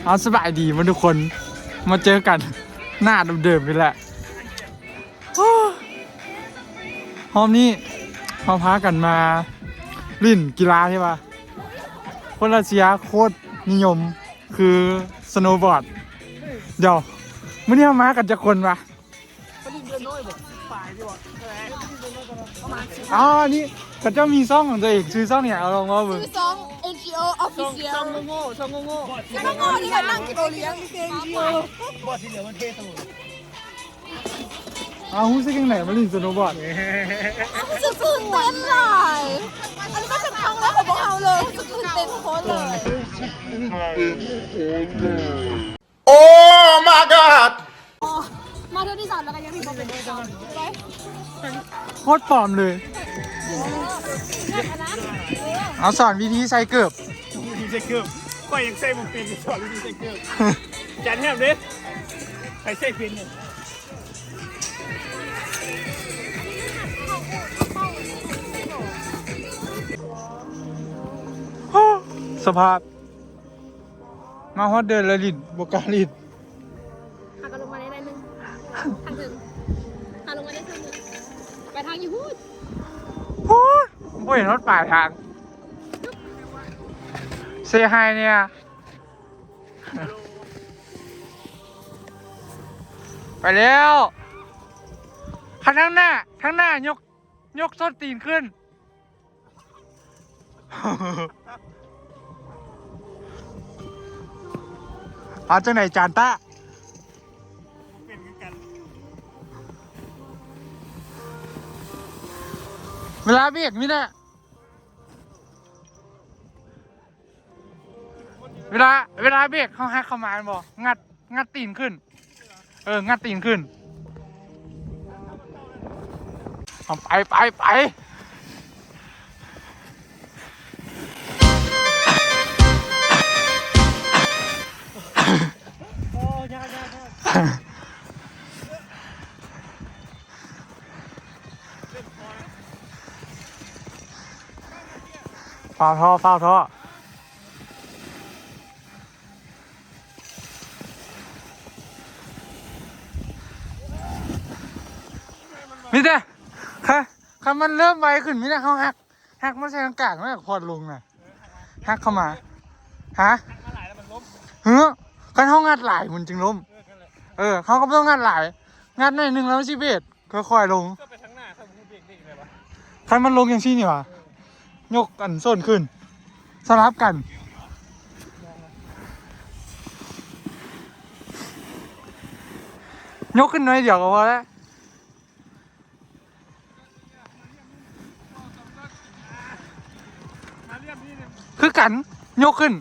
เอาสบายดีมาทุกคนมาเจอกันหน้าเดิมๆกันแหละห้องนี้เขาพากันมาลิ่นกีฬาใช่ปะคนรัสเซียโคตรนิยมคือสโนว์บอร์ดเดี๋ยวมื่อนี้มากันจะคนปะอ๋อนี่ก็จะมีซ่องของตัวเองชื่อซ่องเนี่ยเอาลองมาบึงชื่อซ่อง NGO Official ช่องโง่ช่องโง่ช่องโง่ที่กันนั่งกินโอเลี้ยงเก่งเชียว บอสที่เหลือมันเทสมุน เอาหุ้นซิ่งไหนมาลิ่นสโนว์บอร์ด รู้สึกตื่นเต้นเลยอันนี้ก็เป็นครั้งแรกของพวกเราเลยรู้สึกตื่นเต้นโคตรเลย โอ้ my god มาเที่ยวที่3แล้วกันยังมีความเป็นไปได้ไหม โคตรปลอมเลยเอาสอนวิธีใส่เกือบ วิธีใช้เกลือก็ยังใส่บุกเป็นสอนวิธีใช้เกลือจานแทบเลยใครใส่เป็นเนี่ย สภาพมาฮอดเดินแล้วลิ่นบกล้าลิ่น หักกันลงมาได้นึงทางถึงหักลงมาได้ครึ่งนึงไปทางยูฮูด โอ้ยผมเห็นรถป่ายทางเซฮายเนี่ยไปแล้วข้างหน้ายกส้นตีนขึ้น เอาจากไหนจานตะ เป็นกัน เวลาเบรกนี่นะเวลาเบรกเขาหักเข้ามาบอกงัดตีนขึ้นงัดตีนขึ้นเอาไปโอ้ยากฝ้าท่อมิเต้ค่ะมันเริ่มไวขึ้นมิเต้เขาหักมาใส่กลางๆแล้วพอดลงน่ะหักเข้ามาฮะ มาหลายแล้วมันล้ม กันเขางัดหลายมันจึงล้มเขาก็ไม่ต้องงัดหลายงัดหน่อยหนึ่งแล้วชิเบตค่อยๆลง ก็ไปทางหน้าถ้ามันเบรกได้เลยวะ คันมันลงอย่างชี้นี่วะยกกันส้นขึ้นสลับกันยกขึ้นหน่อยเดี๋ยวก็พอแล้วคือกันยกขึ้น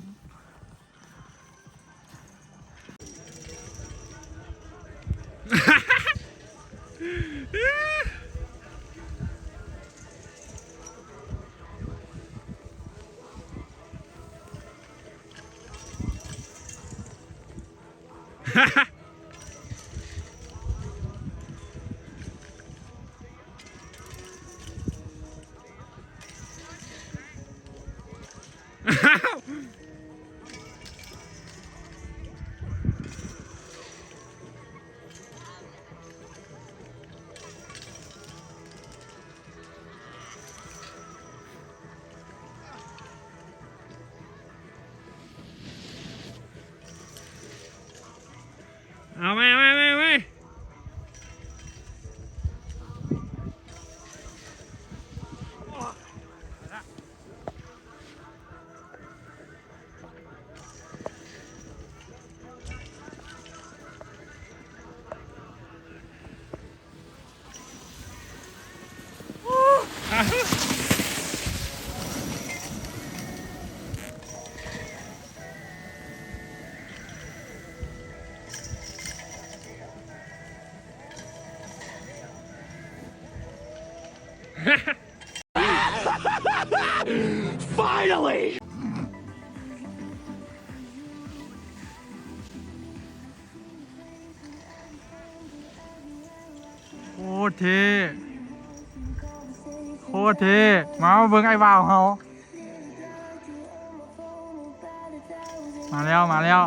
เอาไม่Finally โคตรเท่มาเบิ่งไอ้บ่าวเขามาแล้ว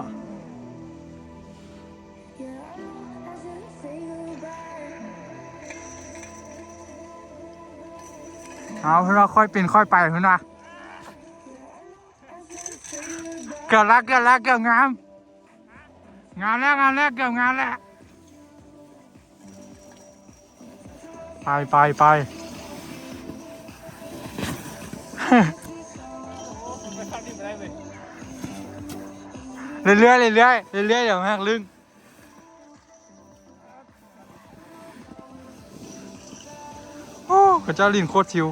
เอาเพื่อนว่าค่อยเป็นค่อยไปเพื่อนว่าเกือบละเกือบละเกือบงามงามแล้วงามแล้วเกือบงามแล้วไปไปไปเรื่อยๆเรื่อยๆเรื่อยๆเดี๋ยวแม่งลึงโอ้ข้าเจ้าลินโคตรชิว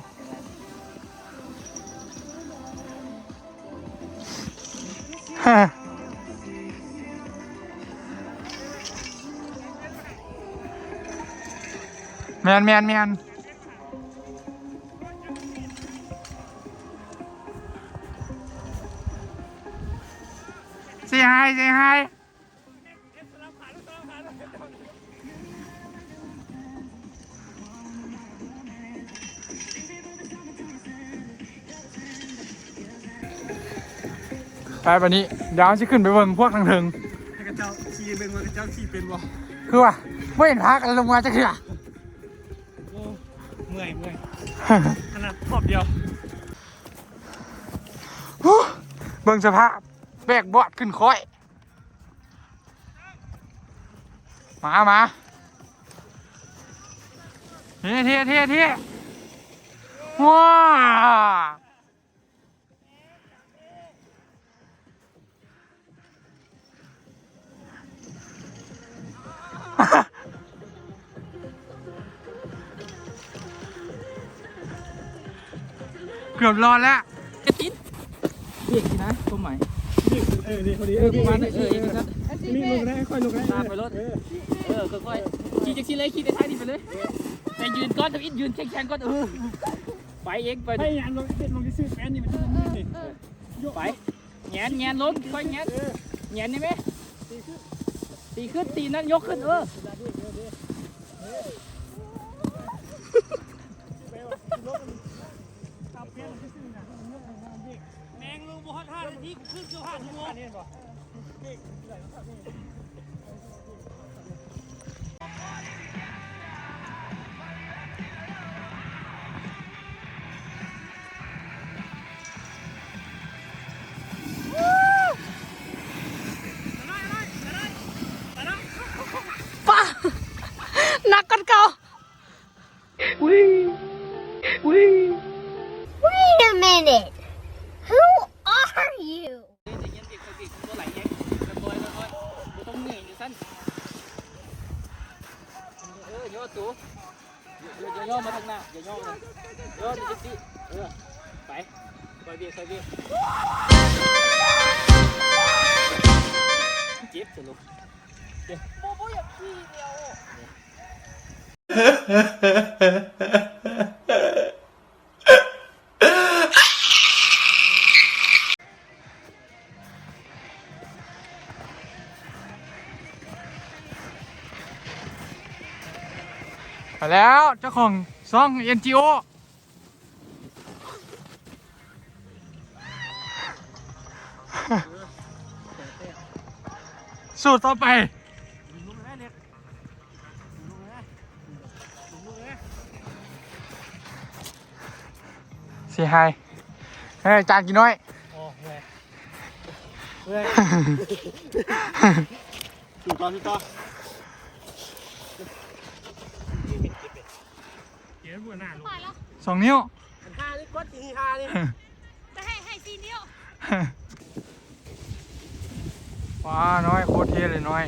แมนแมนแมนsay hi say hi ไปวันนี้เดี๋ยวจะขึ้นไปเบิ่งพวกทางเทิง ให้กระเจ้าขี่เป็นว่ากระเจ้าขี่เป็นบ่ คือว่าไม่เห็นพักลงมาจะเถื่อ โอ้เมื่อยขนาดขอบเดียว เบิ่งสภาพแบกบอดขึ้นค่อยมาเท่ว้าเกือบรอดแล้ว กระติดเรียกสินะตัวใหม่ นี่พอดี ประมาณนั้นเองครับ นี่ลงได้ค่อยลงได้ ตามไปรถค่อยๆขี่จากที่เลยขี่ในท้ายนี่ไปเลยแต่ยืนก้อนทำอิดยืนแข็งๆก้อนไปเองไป ไม่ยันลงเด็ดลงที่ซื้อแฟนนี่มันจะมืดนี่ ไปแงนลงค่อยแงนได้ไหมตีขึ้นตีนั้นยกขึ้นแมงลงบ่ฮอด5 นาทีครึ่งเกือบ5 ชั่วโมงนี่บ่ หนักกันเก่า Wait a minute. Who are you? จะเย็นติดตัวไหลเองค่อยๆต้องเหนื่อยอยู่สั้นย่อตัวอย่าย่อมาทางหน้าอย่าย่อเลยย่อดิจิไปคอยเบียดเจ็บจะลุก ไปแล้วเจ้าของซ่อง NGO สูตรต่อไปเสียหายให้จานกินน้อย ถูกต่อเดี๋ยวบัวหน้าลง ไปแล้ว 2 นิ้ว 5นี่กดที5นี่ จะให้ซีเดียว ว้าน้อยโคตรเท่เลยน้อย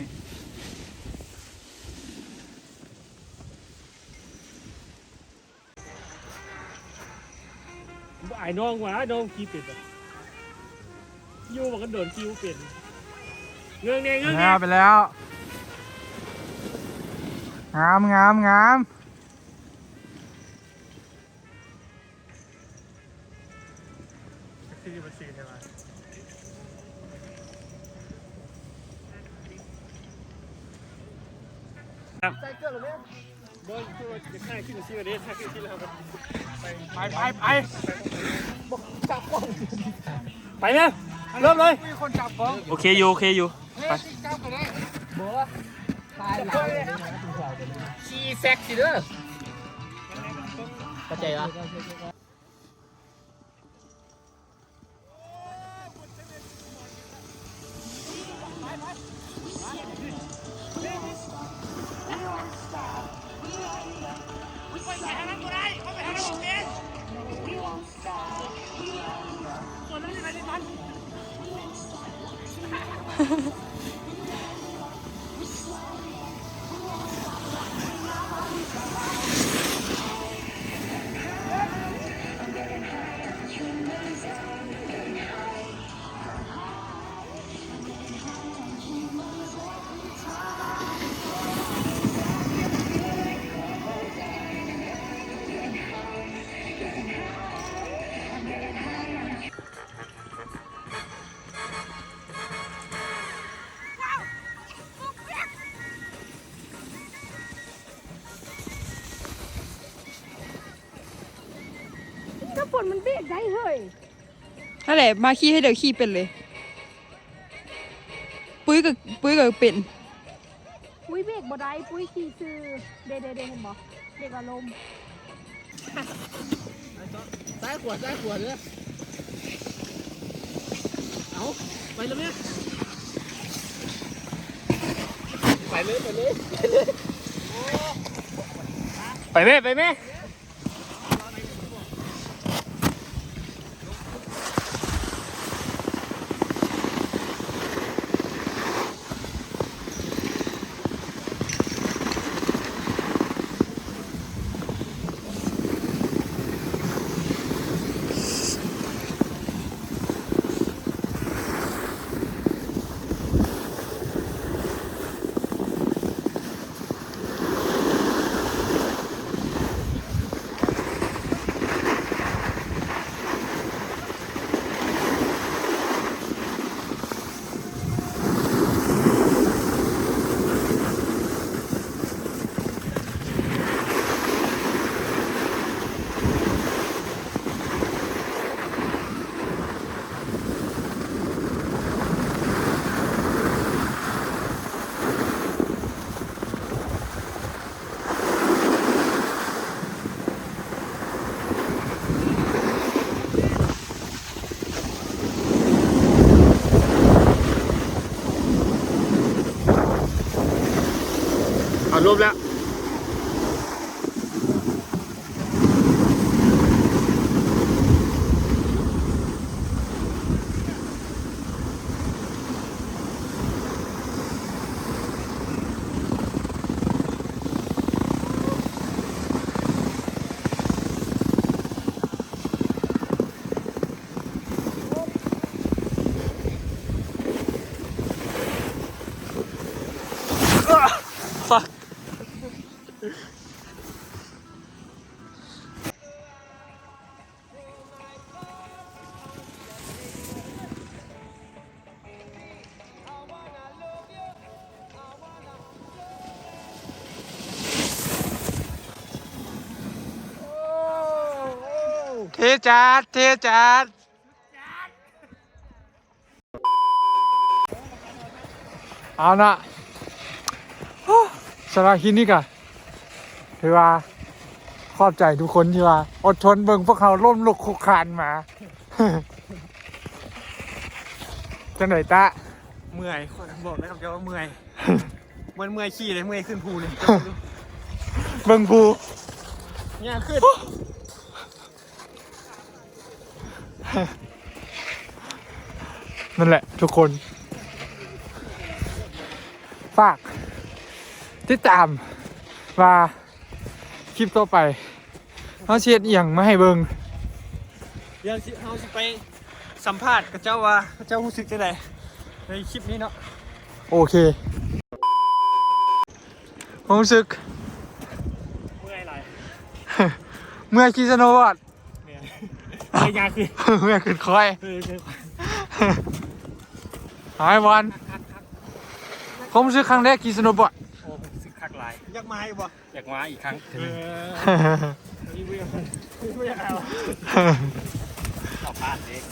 ไอ้น้องว่าน้องขี่เป็ดยู่มันก็โดนคิวเป็ดเงื้องเนี่ย ไปแล้วงาม คือมันซีใช่ไหมใส่เกลือหรือไม่บอลคือว่าจะฆ่าขึ้นซีมาเดสถ้าขึ้นซีแล้วครับไปนะเริ่มเลย มีคนจับบ้อง โอเคอยู่ไป จับไปได้ ขี่แซกสิเด้อเข้าใจปะ ถ้าฝนมันเบรกได้เฮ้ย นั่นแหละมาขี้ให้เดี๋ยวขี้เป็นเลยปุ้ยกับเป็น ปุ้ยเบรกบ่ได้ปุ้ยขี่ซื้อเด้เห็นบ่เด็กอารมณ์ ซ้ายขวาเลยเอาไปเลยเนี่ยไปเลยไปแม่เอารวบแล้วเทจัดเอานะสำหรับคลิปนี้ก็ถือว่าขอบใจทุกคนที่ว่าอดทนเบิ่งพวกเขาล้มลุกคลุกคลานมา จังไหนตะ เมื่อยบอกได้คำเดียวว่าเมื่อยมันเมื่อยขี้เลยเมื่อยขึ้นภูเลย เบิ่งภู เนี่ยขึ้น นั่นแหละทุกคน ฝากติดตามว่าคลิปต่อไปเขาเชียดเอียงมาให้เบิ่ง เดี๋ยวเราจะไปสัมภาษณ์กับเจ้าว่าเจ้ารู้สึกจะไงในคลิปนี้เนาะ โอเคผมรู้สึก เมื่อยหลาย เมื่อคีสโนว์บอร์ด เมื่อยยาคือ เมื่อขึ้นคอย คือ หายวันผมรู้สึกครั้งแรกคีสโนว์บอร์ด โอ้รู้สึกคักหลายอยากมาอีกบ่อยากมาอีกครั้งนี่เวียนเอาเอาพลาดเอง